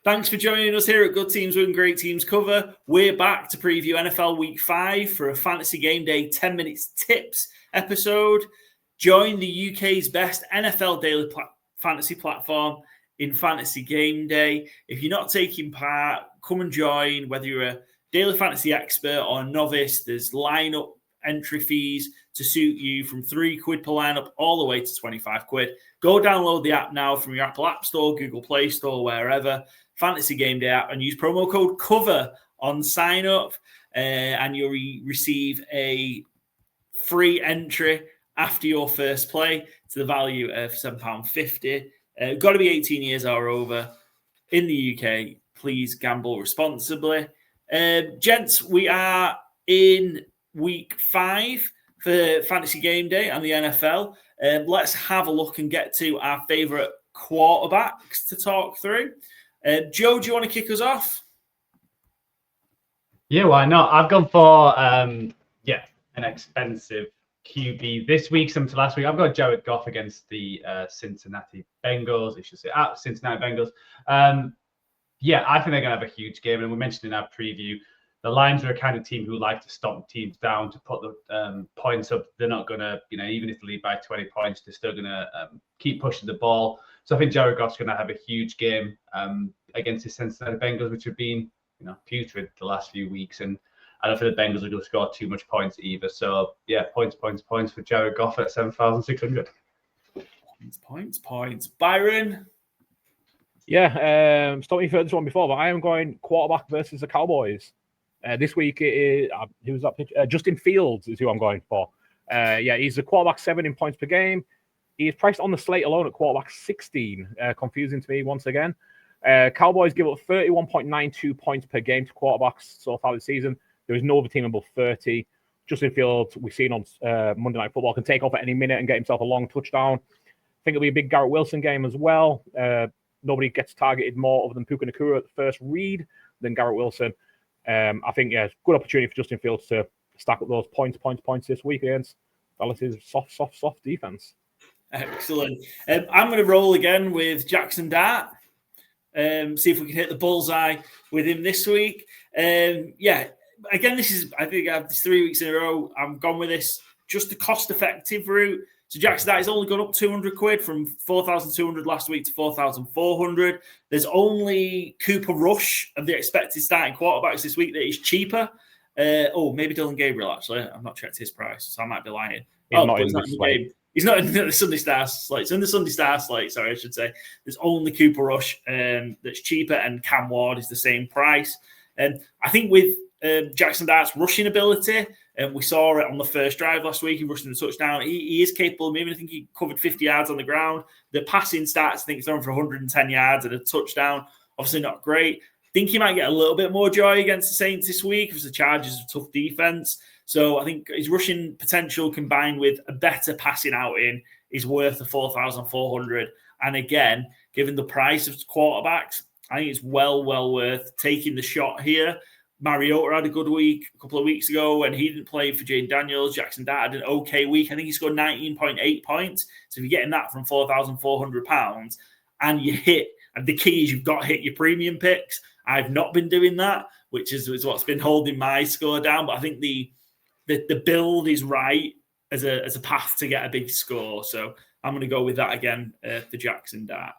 Thanks for joining us here at Good Teams Win Great Teams Cover. We're back to preview NFL Week 5 for a Fantasy Game Day 10 Minutes Tips episode. Join the UK's best NFL daily fantasy platform in Fantasy Game Day. If you're not taking part, come and join. Whether you're a daily fantasy expert or a novice, there's lineup entry fees to suit you from £3 per lineup all the way to 25 quid. Go download the app now from your Apple App Store, Google Play Store, wherever. Fantasy Game Day app, and use promo code COVER on sign up, and you'll receive a free entry after your first play to the value of £7.50. Got to be 18 years or over in the UK. Please gamble responsibly. Gents, we are in week 5 for Fantasy Game Day and the NFL. Let's have a look and get to our favourite quarterbacks to talk through. Joe, do you want to kick us off? Yeah, why not? I've gone for an expensive QB this week, similar to last week. I've got Jared Goff against the Cincinnati Bengals. I should say Cincinnati Bengals. I think they're going to have a huge game. And we mentioned in our preview, the Lions are a kind of team who like to stomp teams down to put the points up. They're not going to, even if they lead by 20 points, they're still going to keep pushing the ball. So I think Jared Goff's going to have a huge game against the Cincinnati Bengals, which have been, putrid the last few weeks. And I don't think the Bengals are going to score too much points either. So, points for Jared Goff at 7,600. Points. Byron? Yeah, stopped me for this one before, but I am going quarterback versus the Cowboys. This week, it is, who's that pitch? Justin Fields is who I'm going for. He's the quarterback 7 in points per game. He is priced on the slate alone at quarterback 16. Confusing to me once again. Cowboys give up 31.92 points per game to quarterbacks so far this season. There is no other team above 30. Justin Fields, we've seen on Monday Night Football, can take off at any minute and get himself a long touchdown. I think it'll be a big Garrett Wilson game as well. Nobody gets targeted more other than Puka Nacua at the first read than Garrett Wilson. I think, good opportunity for Justin Fields to stack up those points this week against Dallas's soft defense. Excellent. I'm going to roll again with Jackson Dart. See if we can hit the bullseye with him this week. Again, I think I have this 3 weeks in a row. I'm gone with this, just the cost-effective route. So Jackson Dart has only gone up 200 quid from 4,200 last week to 4,400. There's only Cooper Rush of the expected starting quarterbacks this week that is cheaper. Maybe Dylan Gabriel, actually. I've not checked his price, so I might be lying. He's not in the game. He's not in the Sunday Stars slate. So in the Sunday Stars slate, sorry, I should say, there's only Cooper Rush that's cheaper, and Cam Ward is the same price. I think with Jackson Dart's rushing ability, we saw it on the first drive last week. He rushed in the touchdown. He is capable of moving. I think he covered 50 yards on the ground. The passing stats, I think he's thrown for 110 yards and a touchdown. Obviously not great. I think he might get a little bit more joy against the Saints this week because the Chargers are a tough defense. So I think his rushing potential combined with a better passing outing is worth the 4,400. And again, given the price of quarterbacks, I think it's well worth taking the shot here. Mariota had a good week a couple of weeks ago and he didn't play for Jane Daniels. Jackson Dart had an okay week. I think he scored 19.8 points. So if you're getting that from £4,400 and you hit, and the key is you've got to hit your premium picks. I've not been doing that, which is what's been holding my score down. But I think the build is right as a path to get a big score. So I'm going to go with that again for Jackson Dart.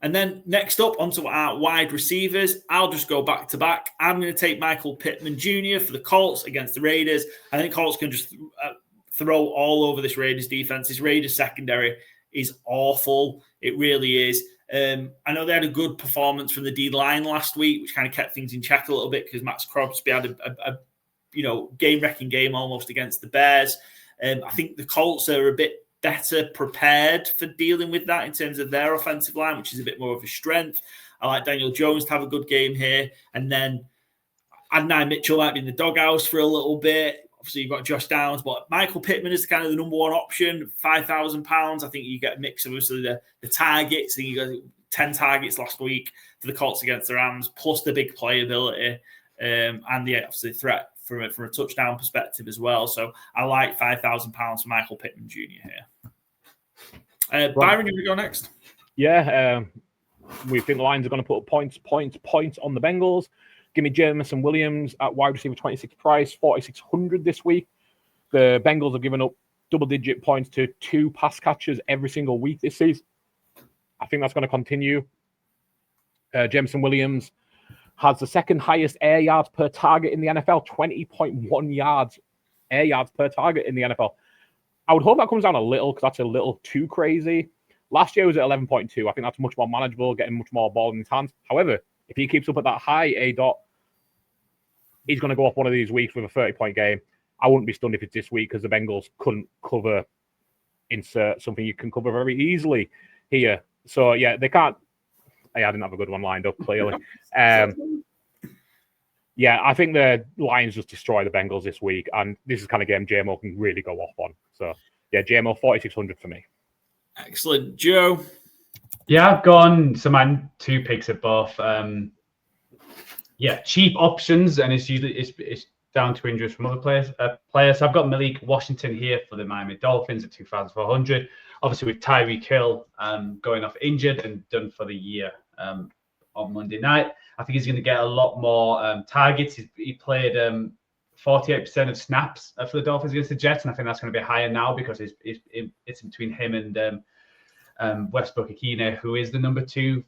And then next up, onto our wide receivers. I'll just go back to back. I'm going to take Michael Pittman Jr. for the Colts against the Raiders. I think Colts can just throw all over this Raiders defense. This Raiders secondary is awful. It really is. I know they had a good performance from the D-line last week, which kind of kept things in check a little bit because Max Crosby had a game-wrecking game almost against the Bears. I think the Colts are a bit better prepared for dealing with that in terms of their offensive line, which is a bit more of a strength. I like Daniel Jones to have a good game here. And then Adonai Mitchell might be in the doghouse for a little bit. Obviously, you've got Josh Downs, but Michael Pittman is kind of the number one option, £5,000. I think you get a mix of obviously the targets. I think you got 10 targets last week for the Colts against the Rams, plus the big playability and the obviously threat from a touchdown perspective as well. So I like £5,000 for Michael Pittman Jr. here. Byron, you want to go next? Yeah, We think the Lions are going to put points on the Bengals. Give me Jameson Williams at wide receiver 26 price, 4,600 this week. The Bengals have given up double-digit points to 2 pass catchers every single week this season. I think that's going to continue. Jameson Williams has the second highest air yards per target in the NFL, 20.1 yards, air yards per target in the NFL. I would hope that comes down a little because that's a little too crazy. Last year was at 11.2. I think that's much more manageable, getting much more ball in his hands. However, if he keeps up at that high A dot, he's going to go off one of these weeks with a 30-point game. I wouldn't be stunned if it's this week because the Bengals couldn't cover, insert something you can cover very easily here. So, yeah, they can't. I didn't have a good one lined up, clearly. Yeah, I think the Lions just destroy the Bengals this week, and this is the kind of game JMO can really go off on. So, yeah, JMO 4,600 for me. Excellent. Joe? Yeah, I've gone. So my 2 picks are both, cheap options, and it's usually it's down to injuries from other players. So I've got Malik Washington here for the Miami Dolphins at 2,400. Obviously, with Tyreek Hill going off injured and done for the year on Monday night, I think he's going to get a lot more targets. He played 48% of snaps for the Dolphins against the Jets, and I think that's going to be higher now because it's in between him and Westbrook Akine, who is the number 2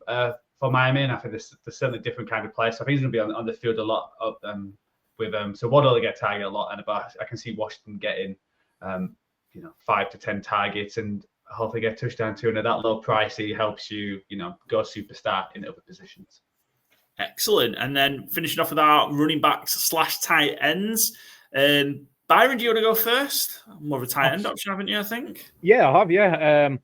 for Miami, and I think there's certainly a different kind of player. So I think he's going to be on the field a lot with so Waddle will get targeted a lot, and I can see Washington getting 5 to 10 targets and hopefully get touchdown too. And at that low price, he helps you go superstar in other positions. Excellent. And then finishing off with our running backs / tight ends. Byron, do you want to go first? More of a tight end option, haven't you, I think? Yeah, I have, yeah.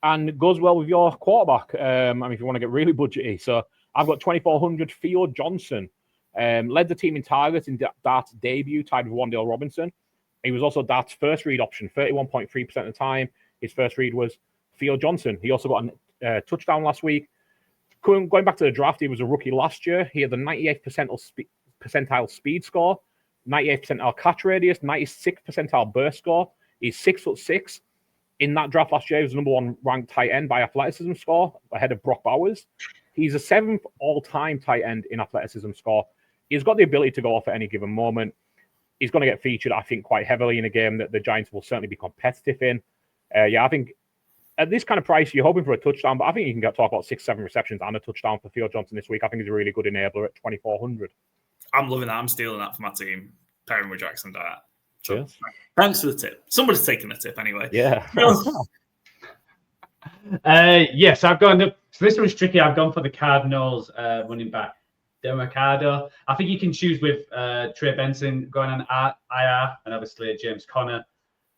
And it goes well with your quarterback. If you want to get really budgety. So I've got 2,400 Theo Johnson. Led the team in targets in Dart's debut, tied with Wan'Dale Robinson. He was also Dart's first read option, 31.3% of the time. His first read was Theo Johnson. He also got a touchdown last week. Going back to the draft, he was a rookie last year. He had the 98th percentile speed score, 98th percentile catch radius, 96th percentile burst score. He's 6'6". In that draft last year, he was the number 1 ranked tight end by athleticism score, ahead of Brock Bowers. He's a 7th all-time tight end in athleticism score. He's got the ability to go off at any given moment. He's going to get featured, I think, quite heavily in a game that the Giants will certainly be competitive in. I think at this kind of price, you're hoping for a touchdown, but I think you can talk about 6-7 receptions and a touchdown for Theo Johnson this week. I think he's a really good enabler at 2,400. I'm loving that. I'm stealing that for my team, pairing with Jackson Dart. So, Cheers. Thanks for the tip. Somebody's taking the tip anyway. Yeah. Yes, I've gone. So this one's tricky. I've gone for the Cardinals running back, Demercado. I think you can choose with Trey Benson going on IR and obviously James Conner.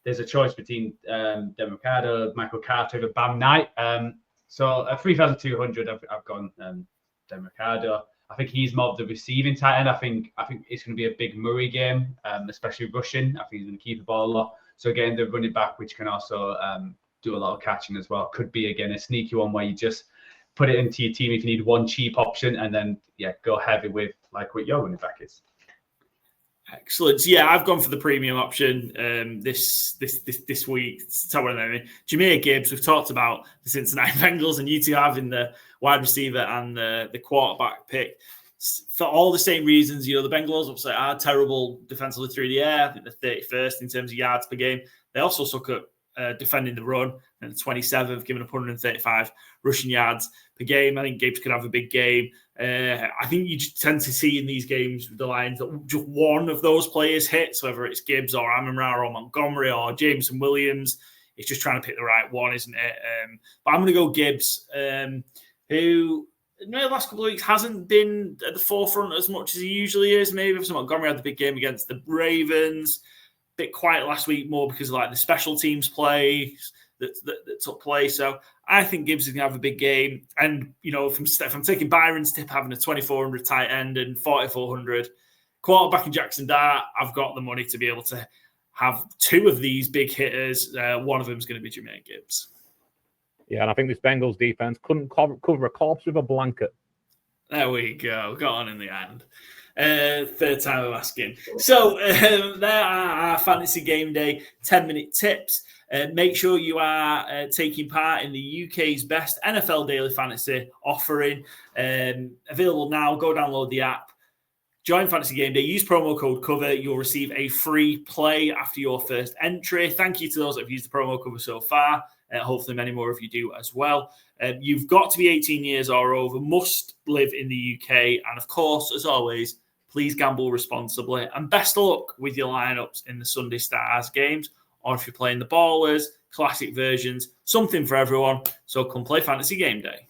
There's a choice between Demercado, Michael Carter, and Bam Knight. So at 3,200, I've gone Demercado. I think he's more of the receiving tight end. I think it's going to be a big Murray game, especially rushing. I think he's going to keep the ball a lot. So again, the running back, which can also do a lot of catching as well, could be again a sneaky one where you just put it into your team if you need one cheap option, and then go heavy with like what your running back is. Excellent. So I've gone for the premium option this week. Jahmyr Gibbs. We've talked about the Cincinnati Bengals and you two having the wide receiver and the quarterback pick for all the same reasons. The Bengals obviously are terrible defensively through the air. I think they're 31st in terms of yards per game. They also suck at defending the run and the 27th, giving up 135 rushing yards per game. I think Gibbs could have a big game. I think you tend to see in these games with the Lions that just one of those players hits, whether it's Gibbs or Amon-Ra or Montgomery or Jameson Williams. It's just trying to pick the right one, isn't it? But I'm going to go Gibbs, who in the last couple of weeks hasn't been at the forefront as much as he usually is. Maybe if Montgomery had the big game against the Ravens. Bit quiet last week more because of the special teams play that took place. So I think Gibbs is going to have a big game. And, if I'm taking Byron's tip, having a 2,400 tight end and 4,400 quarterback and Jackson Dart, I've got the money to be able to have 2 of these big hitters. One of them is going to be Jahmyr Gibbs. Yeah, and I think this Bengals defense couldn't cover a corpse with a blanket. There we go. Got on in the end. Third time I'm asking. So there are our Fantasy Game Day 10-minute tips. Make sure you are taking part in the UK's best NFL daily fantasy offering. Available now. Go download the app. Join Fantasy Game Day. Use promo code COVER. You'll receive a free play after your first entry. Thank you to those that have used the promo cover so far. Hopefully many more of you do as well. You've got to be 18 years or over, must live in the UK. And of course, as always, please gamble responsibly. And best of luck with your lineups in the Sunday Stars games. Or if you're playing the Ballers, classic versions, something for everyone. So come play Fantasy Game Day.